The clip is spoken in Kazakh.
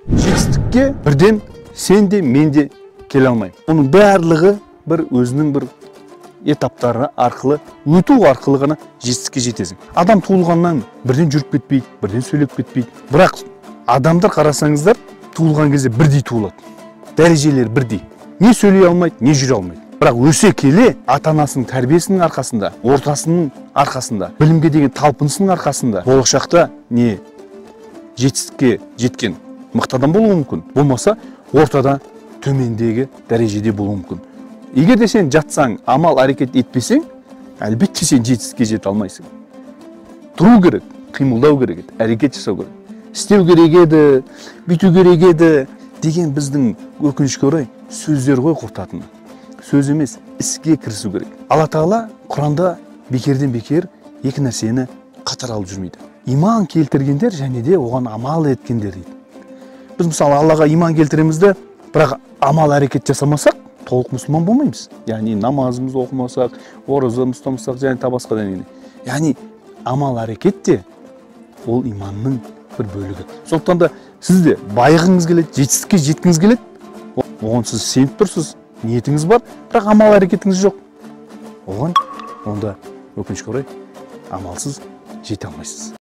Жетістікке бірден сен де мен де келе алмаймын. Оның барлығы бір өзінің бір этаптары арқылы, өту арқылы ғана жетістікке жетесің. Адам туылғаннан бірден жүріп кетпейді, бірден сөйлеп кетпейді. Бірақ адамдар қарасаңыздар, туылған кезде бірдей туылады. Дәрежелері бірдей. Не сөйлей алмайды, не жүре алмайды. Бірақ өсе келе ата-анасының тәрбиесінің арқасында, ортасының арқасында, білімге деген талпынысының арқасында болашақта не жетістікке жеткен мықты адам болуы мүмкін. Болмаса ортада төмендегі дәрежеде болуы мүмкін. Егер де сен жатсаң, амал әрекет етпесең, әлбетте сен жетістікке жете алмайсың. Тұру керек, қимылдау керек еді, әрекет жасау керек. Істеу керек еді, бүйту керек еді деген біздің өкінішке орай сөздер ғой құртатыны. Сөз емес, іске кірісу керек. Алла Тағала Құранда бекерден бекер екі нәрсені қатар алып жүрмейді. Иман келтіргендер және де оған амал еткендер дейді. Біз мысалы Аллаға иман келтіреміз де, бірақ амал әрекет жасамасақ, толық мұсылман болмаймыз. Яғни намазымызды оқымасақ, оразамызды ұстамасақ, және басқа да. Яғни амал әрекет те ол иманның бір бөлігі. Сондықтан да сіз де байығыңыз келеді, жетістікке жеткіңіз келеді. Оған сіз сеніп тұрсыз, ниетіңіз бар, бірақ амал әрекетіңіз жоқ. Оған онда өкінішке орай амалсыз жете алмайсыз.